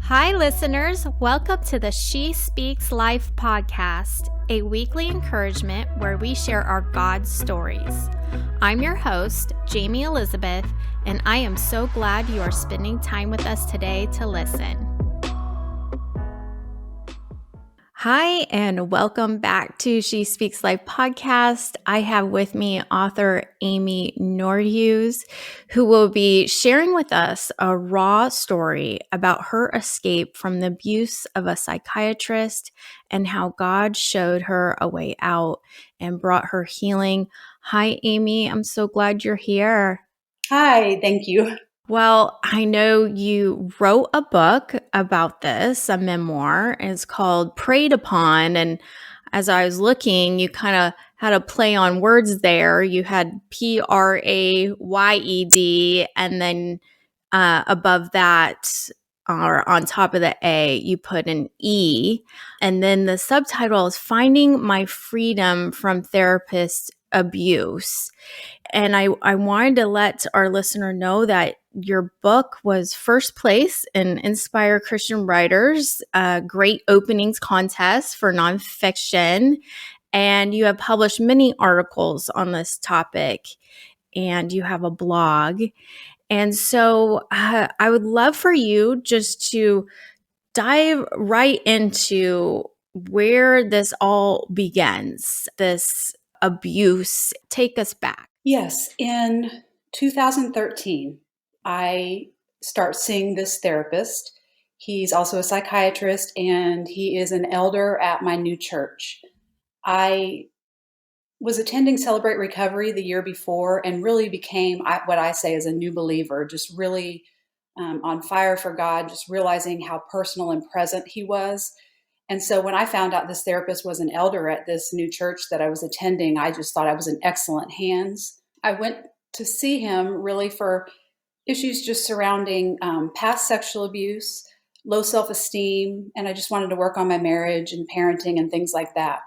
Hi, listeners. Welcome to the She Speaks Life podcast, a weekly encouragement where we share our God stories. I'm your host, Jayme Elizabeth, and I am so glad you are spending time with us today to listen. Hi, and welcome back to She Speaks Life podcast. I have with me author Nordhues, who will be sharing with us a raw story about her escape from the abuse of a psychiatrist and how God showed her a way out and brought her healing. Hi, Amy. I'm so glad you're here. Hi, thank you. Well, I know you wrote a book about this, a memoir. It's called Preyed Upon. And as I was looking, you kind of had a play on words there. You had Prayed, and then above that, or on top of the A, you put an E. And then the subtitle is Finding My Freedom from Therapist Abuse. And I wanted to let our listener know that your book was first place in Inspire Christian Writers, great openings contest for nonfiction. And you have published many articles on this topic, and you have a blog. And so I would love for you just to dive right into where this all begins, this abuse. Take us back. Yes, in 2013, I start seeing this therapist. He's also a psychiatrist and he is an elder at my new church. I was attending Celebrate Recovery the year before and really became what I say is a new believer, just really on fire for God, just realizing how personal and present he was. And so when I found out this therapist was an elder at this new church that I was attending, I just thought I was in excellent hands. I went to see him really for issues just surrounding past sexual abuse, low self-esteem, and I just wanted to work on my marriage and parenting and things like that.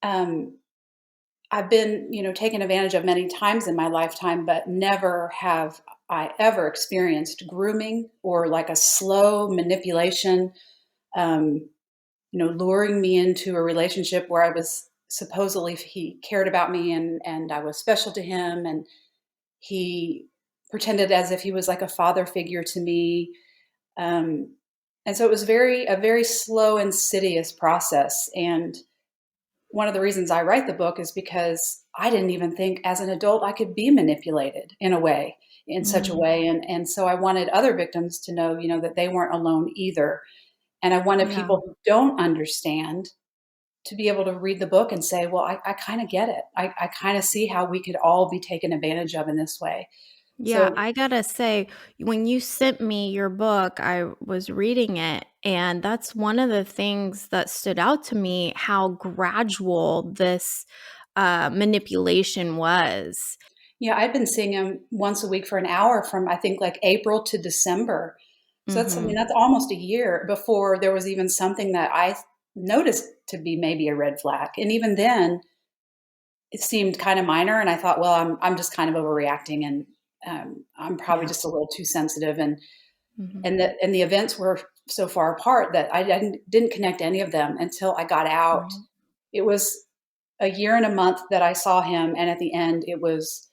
I've been, taken advantage of many times in my lifetime, but never have I ever experienced grooming or like a slow manipulation. Luring me into a relationship where I was supposedly he cared about me and I was special to him, and he pretended as if he was like a father figure to me. And so it was a very slow, insidious process. And one of the reasons I write the book is because I didn't even think as an adult I could be manipulated in such a way. And so I wanted other victims to know, that they weren't alone either. And I wanted people who don't understand to be able to read the book and say, well, I kind of get it. I kind of see how we could all be taken advantage of in this way. Yeah, So, I gotta say, when you sent me your book, I was reading it, and that's one of the things that stood out to me, how gradual this manipulation was. yeah, I've been seeing him once a week for an hour from, I think, like April to December. So Mm-hmm. that's almost a year before there was even something that I noticed to be maybe a red flag. And even then, it seemed kind of minor. And I thought, well, I'm just kind of overreacting, and I'm probably Yeah. just a little too sensitive. And Mm-hmm. the events were so far apart that I didn't connect any of them until I got out. Right. It was a year and a month that I saw him, and at the end, it was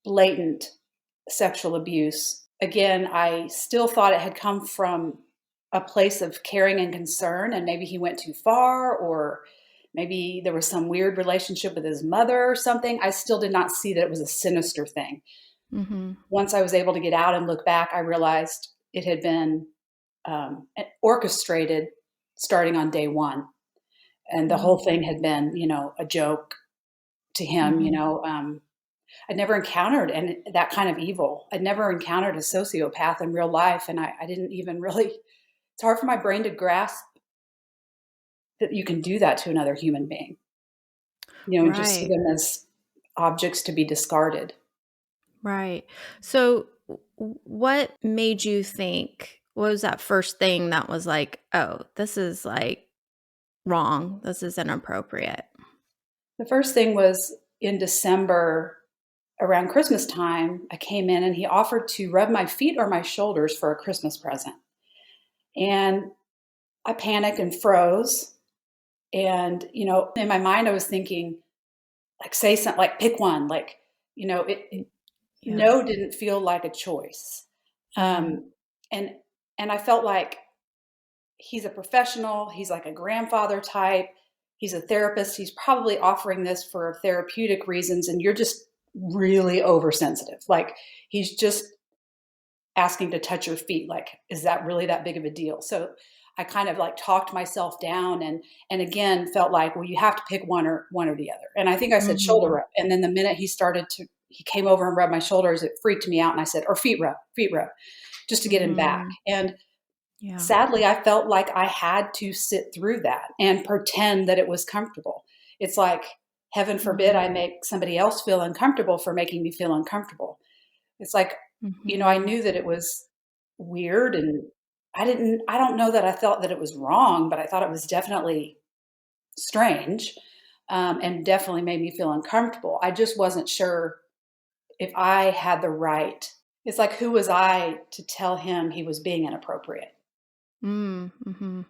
blatant sexual abuse. Again, I still thought it had come from a place of caring and concern, and maybe he went too far, or maybe there was some weird relationship with his mother or something. I still did not see that it was a sinister thing. Mm-hmm. Once I was able to get out and look back, I realized it had been orchestrated starting on day one. And the whole thing had been, a joke to him. Mm-hmm. I'd never encountered that kind of evil. I'd never encountered a sociopath in real life. And I didn't even really, it's hard for my brain to grasp that you can do that to another human being, and just see Right. them as objects to be discarded. Right. So, what made you think? What was that first thing that was like, oh, this is like wrong. This is inappropriate. The first thing was in December around Christmas time, I came in and he offered to rub my feet or my shoulders for a Christmas present. And I panicked and froze. And, in my mind, I was thinking, like, say something, like, pick one, like, Yeah. no didn't feel like a choice. Mm. Um, and, and I felt like he's a professional. He's like a grandfather type. He's a therapist. He's probably offering this for therapeutic reasons. And you're just really oversensitive. Like, he's just asking to touch your feet. Like, is that really that big of a deal? So I kind of like talked myself down, and again felt like, well, you have to pick one or the other. And I think I said shoulder Mhm. rub. And then the minute he came over and rubbed my shoulders, it freaked me out. And I said, or feet rub, just to get him back. Mhm. And Yeah. sadly, I felt like I had to sit through that and pretend that it was comfortable. It's like, heaven forbid Mhm. I make somebody else feel uncomfortable for making me feel uncomfortable. It's like, I Mhm. knew that it was weird, and I don't know that I felt that it was wrong, but I thought it was definitely strange, and definitely made me feel uncomfortable. I just wasn't sure if I had the right. It's like, who was I to tell him he was being inappropriate? Mm. Mhm.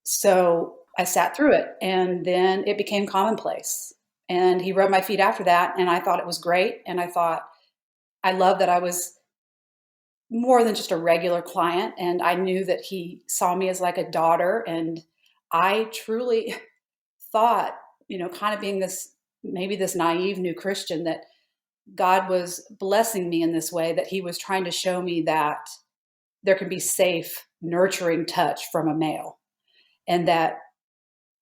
So I sat through it, and then it became commonplace. And he rubbed my feet after that, and I thought it was great. And I thought, I love that I was more than just a regular client. And I knew that he saw me as like a daughter. And I truly thought, kind of being this, maybe this naive new Christian, that God was blessing me in this way, that he was trying to show me that there can be safe, nurturing touch from a male, and that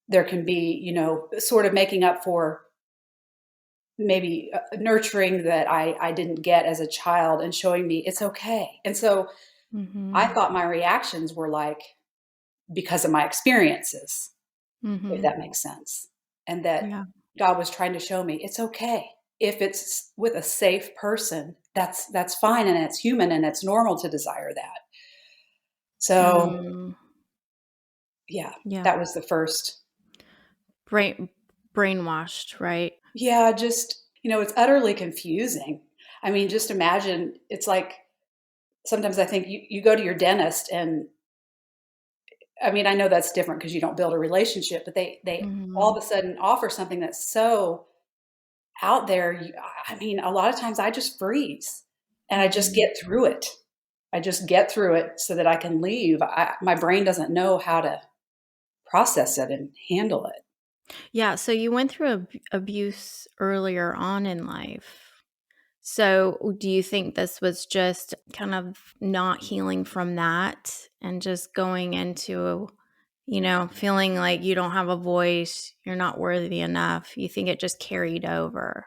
there can be, sort of making up for maybe nurturing that I didn't get as a child, and showing me it's okay. And so I Mhm. thought my reactions were like, because of my experiences, if Mhm. that makes sense. And that Yeah. God was trying to show me it's okay. If it's with a safe person, that's fine, and it's human, and it's normal to desire that. So, Mm. yeah, Yeah. that was the first. Brain brainwashed, right? Yeah, just, it's utterly confusing. I mean, just imagine, it's like, sometimes I think you go to your dentist, and I mean, I know that's different because you don't build a relationship, but they all Mhm. of a sudden offer something that's so out there. I mean, a lot of times I just freeze, and I just Mhm. get through it. I just get through it so that I can leave. My brain doesn't know how to process it and handle it. Yeah, so you went through abuse earlier on in life. So, do you think this was just kind of not healing from that and just going into, feeling like you don't have a voice, you're not worthy enough? You think it just carried over?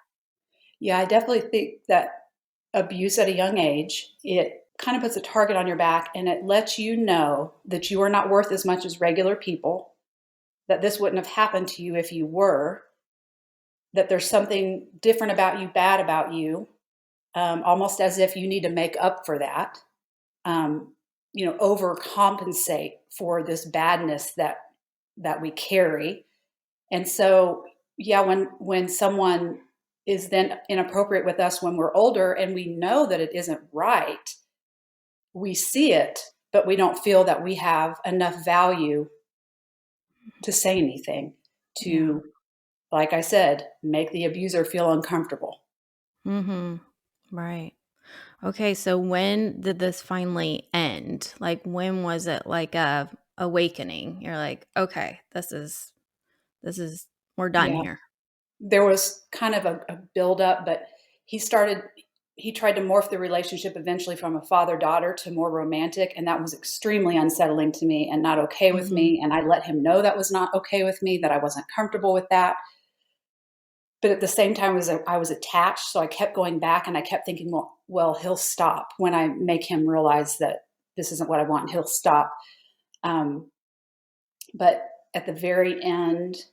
Yeah, I definitely think that abuse at a young age, it kind of puts a target on your back, and it lets you know that you are not worth as much as regular people, that this wouldn't have happened to you if you were, that there's something different about you, bad about you, almost as if you need to make up for that, overcompensate for this badness that we carry. And so, yeah, when someone is then inappropriate with us when we're older, and we know that it isn't right, we see it, but we don't feel that we have enough value to say anything, Yeah. to, like I said, make the abuser feel uncomfortable. Mhm. Right. Okay, so when did this finally end? Like when was it like a awakening? You're like, "Okay, this is we're done Yeah. here." There was kind of a buildup, but he started he tried to morph the relationship eventually from a father-daughter to more romantic, and that was extremely unsettling to me and not okay with Mhm. me, and I let him know that was not okay with me, that I wasn't comfortable with that. But at the same time, I was attached, so I kept going back, and I kept thinking, well, he'll stop when I make him realize that this isn't what I want. He'll stop. Um, but at the very end,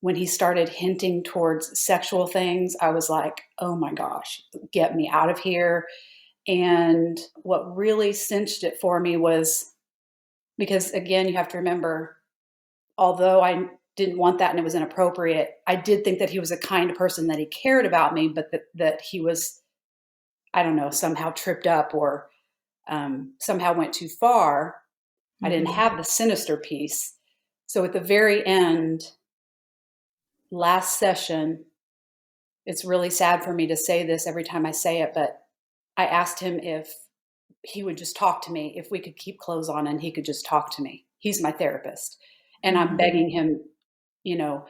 when he started hinting towards sexual things, I was like, oh my gosh, get me out of here. And what really cinched it for me was, because again, you have to remember, although I didn't want that and it was inappropriate, I did think that he was a kind person, that he cared about me, but that he was, I don't know, somehow tripped up, or somehow went too far. I didn't have the sinister piece. So at the very end, last session, it's really sad for me to say this every time I say it, but I asked him if he would just talk to me, if we could keep clothes on and he could just talk to me. He's my therapist. And I'm begging him, you know,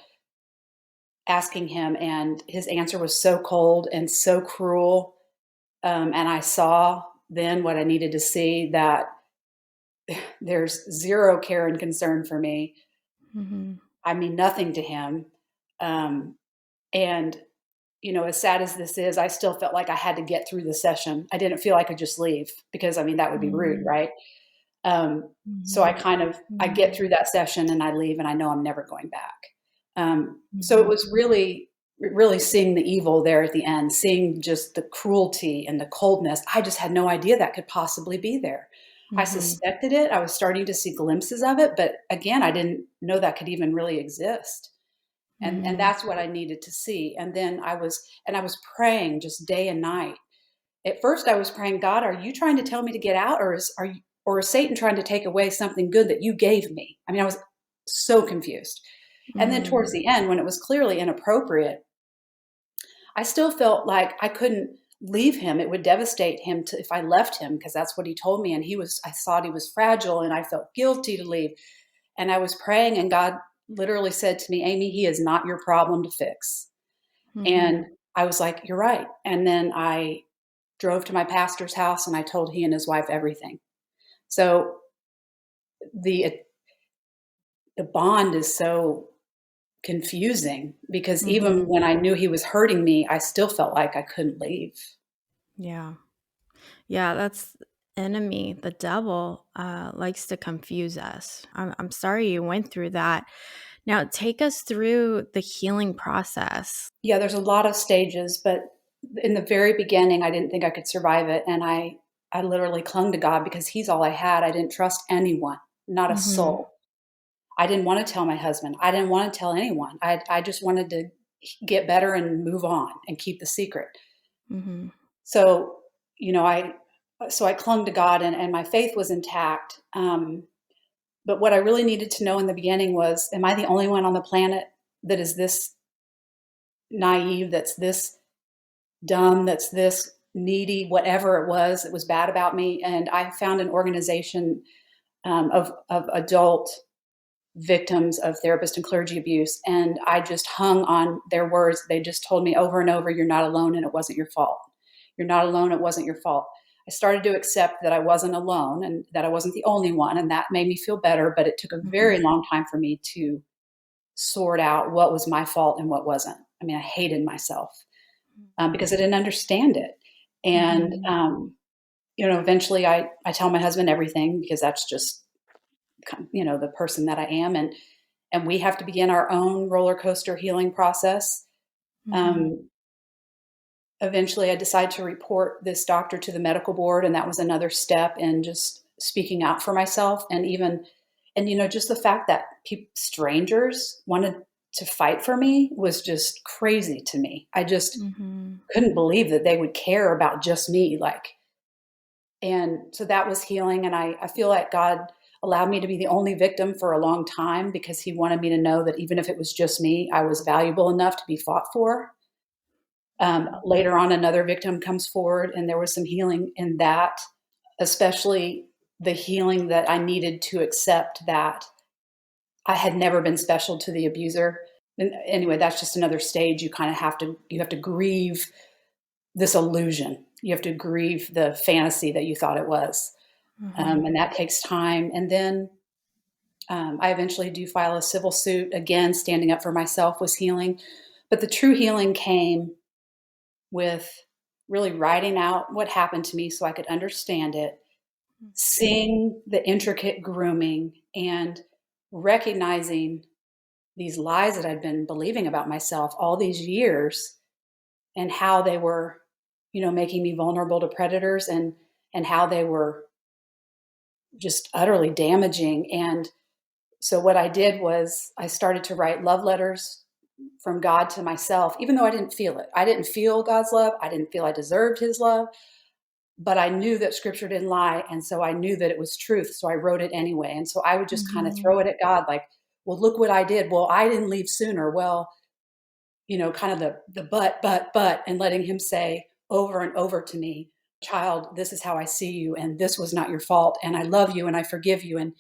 asking him, and his answer was so cold and so cruel. And I saw then what I needed to see, that there's zero care and concern for me. I mean nothing to him. And, you know, as sad as this is, I still felt like I had to get through the session. I didn't feel I could just leave, because, I mean, that would be rude, right? So I get through that session and I leave, and I know I'm never going back. So it was really, really seeing the evil there at the end, seeing just the cruelty and the coldness. I just had no idea that could possibly be there. I suspected it. I was starting to see glimpses of it, but again, I didn't know that could even really exist. And that's what I needed to see. And then I was praying just day and night. At first I was praying, God, are you trying to tell me to get out, or is Satan trying to take away something good that you gave me? I mean, I was so confused. And then towards the end, when it was clearly inappropriate, I still felt like I couldn't leave him. It would devastate him if I left him, because that's what he told me. And I thought he was fragile, and I felt guilty to leave. And I was praying, and God literally said to me, Amy, he is not your problem to fix. And I was like, you're right. And then I drove to my pastor's house and I told he and his wife everything. So the bond is so confusing, because even when I knew he was hurting me, I still felt like I couldn't leave. Yeah. Yeah, that's enemy. The devil likes to confuse us. I'm sorry you went through that. Now, take us through the healing process. Yeah, there's a lot of stages, but in the very beginning, I didn't think I could survive it. And I literally clung to God, because he's all I had. I didn't trust anyone, not a soul. I didn't want to tell my husband. I didn't want to tell anyone. I just wanted to get better and move on and keep the secret. So, you know, I clung to God, and my faith was intact. But what I really needed to know in the beginning was, am I the only one on the planet that is this naive, that's this dumb, that's this needy, whatever it was that was bad about me? And I found an organization of adult victims of therapist and clergy abuse. And I just hung on their words. They just told me over and over, you're not alone, and it wasn't your fault. You're not alone. It wasn't your fault. I started to accept that I wasn't alone, and that I wasn't the only one. And that made me feel better. But it took a very long time for me to sort out what was my fault and what wasn't. I mean, I hated myself because I didn't understand it. And, you know, eventually I tell my husband everything, because that's just, you know, the person that I am. And we have to begin our own roller coaster healing process. Eventually I decided to report this doctor to the medical board. And that was another step in just speaking out for myself. And you know, just the fact that strangers wanted to fight for me was just crazy to me. I just couldn't believe that they would care about just me. And so that was healing. And I feel like God allowed me to be the only victim for a long time, because he wanted me to know that even if it was just me, I was valuable enough to be fought for. Later on, another victim comes forward, and there was some healing in that, especially the healing that I needed to accept that I had never been special to the abuser. And anyway, that's just another stage. You have to grieve this illusion. You have to grieve the fantasy that you thought it was. And that takes time. And then I eventually do file a civil suit. Again, standing up for myself was healing. But the true healing came with really writing out what happened to me so I could understand it, seeing the intricate grooming, and recognizing these lies that I'd been believing about myself all these years, and how they were, you know, making me vulnerable to predators, and how they were just utterly damaging. And so what I did was I started to write love letters from God to myself, even though I didn't feel it. I didn't feel God's love. I didn't feel I deserved his love. but I knew that scripture didn't lie. And so I knew that it was truth. So I wrote it anyway. And so I would just kind of Mhm. throw it at God, like, well, look what I did. Well, I didn't leave sooner. Well, kind of the but, and letting him say over and over to me, child, this is how I see you. And this was not your fault. And I love you and I forgive you. And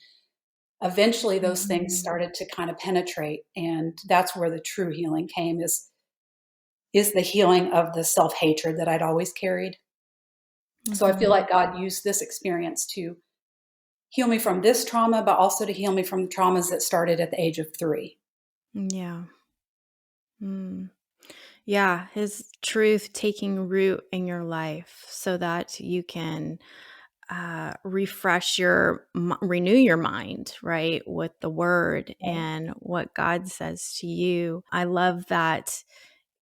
eventually those things Mhm. started to kind of penetrate. And that's where the true healing came, is the healing of the self-hatred that I'd always carried. So I feel Mhm. like God used this experience to heal me from this trauma, but also to heal me from the traumas that started at the age of 3. Yeah. Mm. Yeah, his truth taking root in your life so that you can refresh renew your mind, right, with the word Right. and what God says to you. I love that,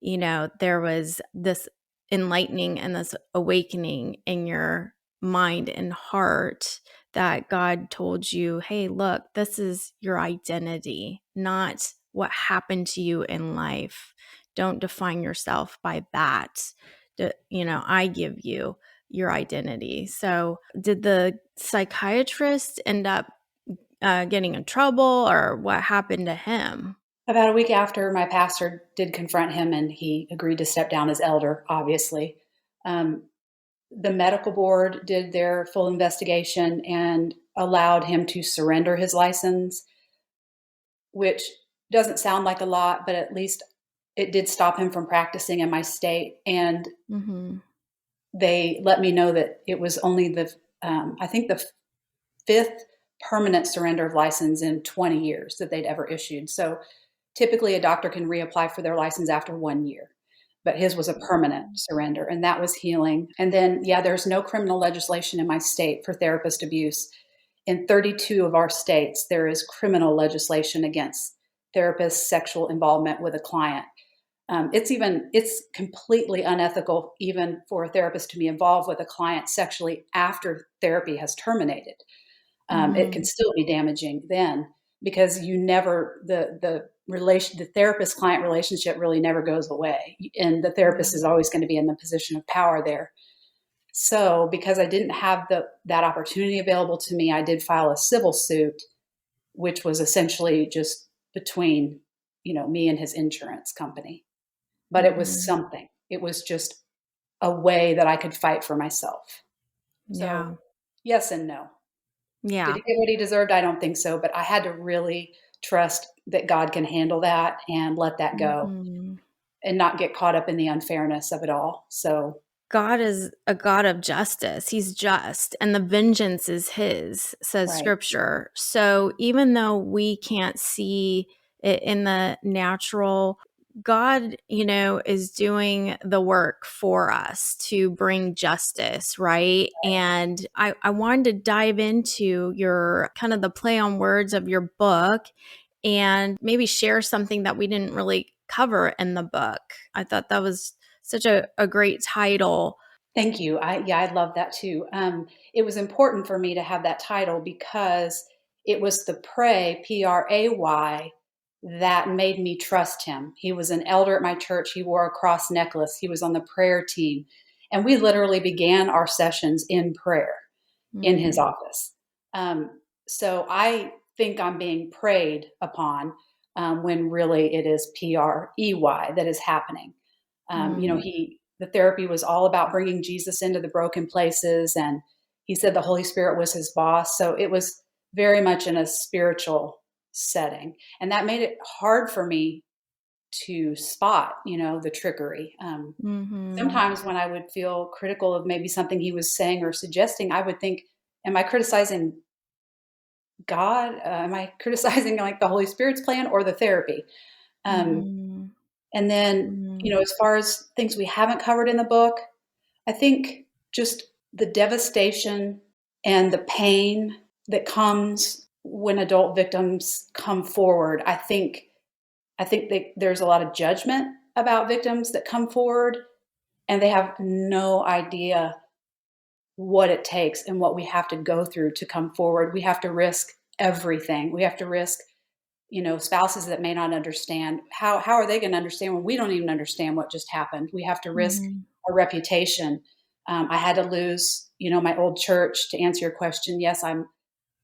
there was this enlightening and this awakening in your mind and heart that God told you, hey, look, this is your identity, not what happened to you in life. Don't define yourself by that. I give you your identity. So, did the psychiatrist end up getting in trouble, or what happened to him? About a week after, my pastor did confront him and he agreed to step down as elder, obviously. Um, the medical board did their full investigation and allowed him to surrender his license, which doesn't sound like a lot, but at least it did stop him from practicing in my state. And Hmm. they let me know that it was only I think the fifth permanent surrender of license in 20 years that they'd ever issued. So typically a doctor can reapply for their license after 1 year, but his was a permanent surrender, and that was healing. And then, yeah, there's no criminal legislation in my state for therapist abuse. In 32 of our states, there is criminal legislation against therapist sexual involvement with a client. It's completely unethical even for a therapist to be involved with a client sexually after therapy has terminated. It can Hmm. still be damaging then, because you never the therapist client relationship really never goes away, and the therapist is always going to be in the position of power there. So because I didn't have that opportunity available to me, I did file a civil suit, which was essentially just between me and his insurance company. But it was Hmm. something. It was just a way that I could fight for myself. Yeah. So yes and no. Did Yeah. he get what he deserved? I don't think so, but I had to really trust that God can handle that and let that go Hmm. and not get caught up in the unfairness of it all. So, God is a God of justice. He's just, and the vengeance is his, says right. scripture. So even though we can't see it in the natural, God, is doing the work for us to bring justice, right? And I wanted to dive into your kind of the play on words of your book and maybe share something that we didn't really cover in the book. I thought that was such a great title. Thank you. I love that too. It was important for me to have that title because it was the Pray, that made me trust him. He was an elder at my church. He wore a cross necklace. He was on the prayer team. And we literally began our sessions in prayer in his Mm, office. So I think I'm being preyed upon, when really it is PREY that is happening. mm, The therapy was all about bringing Jesus into the broken places, and he said the Holy Spirit was his boss. So it was very much in a spiritual setting, and that made it hard for me to spot, the trickery. mhm, Sometimes when I would feel critical of maybe something he was saying or suggesting, I would think, am I criticizing God? Am I criticizing like the Holy Spirit's plan or the therapy? Um, mhm, and then, mhm, as far as things we haven't covered in the book, I think just the devastation and the pain that comes when adult victims come forward. I think that there's a lot of judgment about victims that come forward, and they have no idea what it takes and what we have to go through to come forward. We have to risk everything. We have to risk, spouses that may not understand. How are they going to understand when we don't even understand what just happened? We have to risk mhm, our reputation. I had to lose, my old church. To answer your question, yes, I'm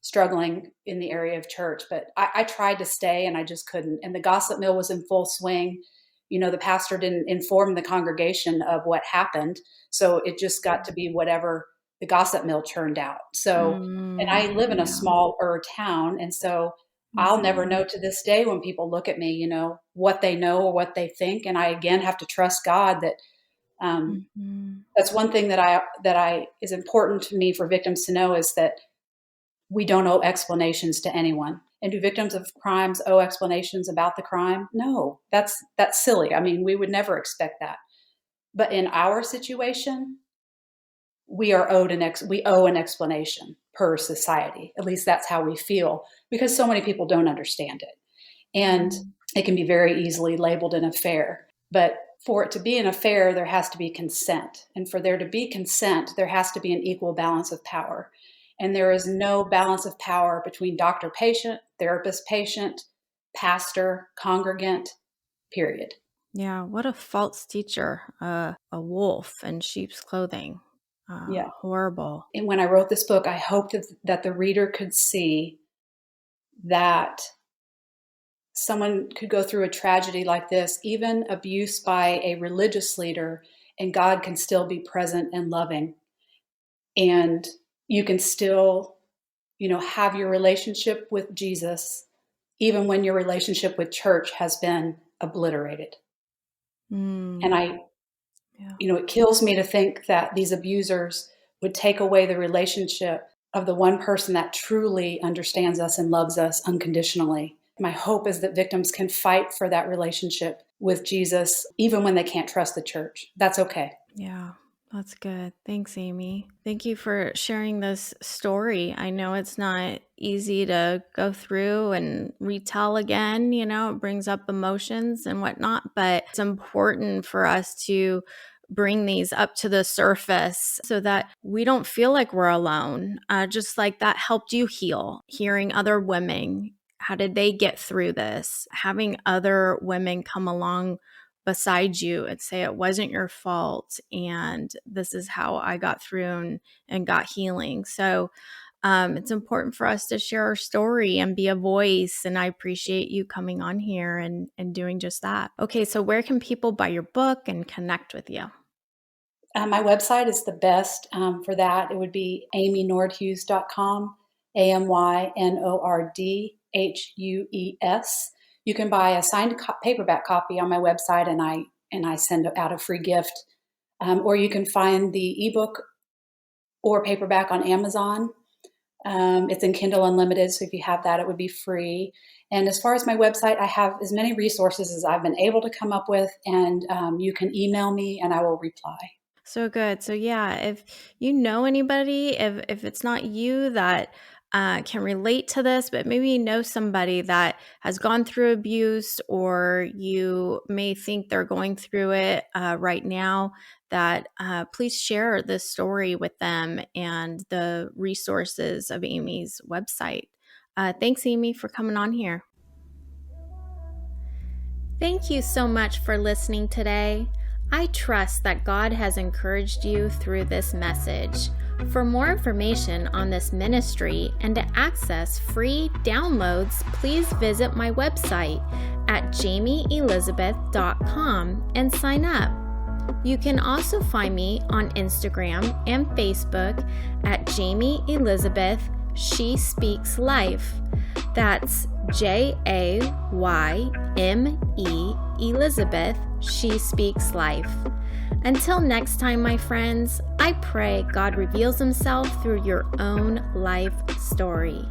struggling in the area of church, but I tried to stay and I just couldn't. And the gossip mill was in full swing. The pastor didn't inform the congregation of what happened. So it just got to be whatever the gossip mill churned out. So, and I live in a Yeah. smaller town. And so I'll never know to this day when people look at me, what they know or what they think. And I, again, have to trust God that, that's one thing that I is important to me for victims to know, is that we don't owe explanations to anyone. And do victims of crimes owe explanations about the crime? No, that's silly. I mean, we would never expect that. But in our situation, we owe an explanation per society. At least that's how we feel, because so many people don't understand it. And it can be very easily labeled an affair. But for it to be an affair, there has to be consent. And for there to be consent, there has to be an equal balance of power. And there is no balance of power between doctor-patient, therapist-patient, pastor, congregant, period. Yeah, what a false teacher, a wolf in sheep's clothing. Yeah. Horrible. And when I wrote this book, I hoped that the reader could see that someone could go through a tragedy like this, even abuse by a religious leader, and God can still be present and loving. And you can still, have your relationship with Jesus, even when your relationship with church has been obliterated. And it kills me to think that these abusers would take away the relationship of the one person that truly understands us and loves us unconditionally. My hope is that victims can fight for that relationship with Jesus, even when they can't trust the church. That's okay. Yeah, that's good. Thanks, Amy. Thank you for sharing this story. I know it's not easy to go through and retell again, it brings up emotions and whatnot, but it's important for us to bring these up to the surface so that we don't feel like we're alone. Just like that helped you heal, hearing other women. How did they get through this? Having other women come along beside you and say it wasn't your fault, and this is how I got through and got healing. So it's important for us to share our story and be a voice, and I appreciate you coming on here and doing just that. Okay, so where can people buy your book and connect with you? My website is the best for that. It would be amynordhues.com, AMYNORDHUES. You can buy a signed paperback copy on my website, and I send out a free gift. Or you can find the ebook or paperback on Amazon. It's in Kindle Unlimited, so if you have that, it would be free. And as far as my website, I have as many resources as I've been able to come up with, and you can email me and I will reply. So good. So yeah, if you know anybody, if it's not you that can relate to this, but maybe you know somebody that has gone through abuse, or you may think they're going through it right now, that please share this story with them and the resources of Amy's website. Thanks, Amy, for coming on here. Thank you so much for listening today. I trust that God has encouraged you through this message. For more information on this ministry and to access free downloads, please visit my website at JaymeElizabeth.com and sign up. You can also find me on Instagram and Facebook at Jayme Elizabeth She Speaks Life. That's JAYME Elizabeth She Speaks Life. Until next time, my friends, I pray God reveals himself through your own life story.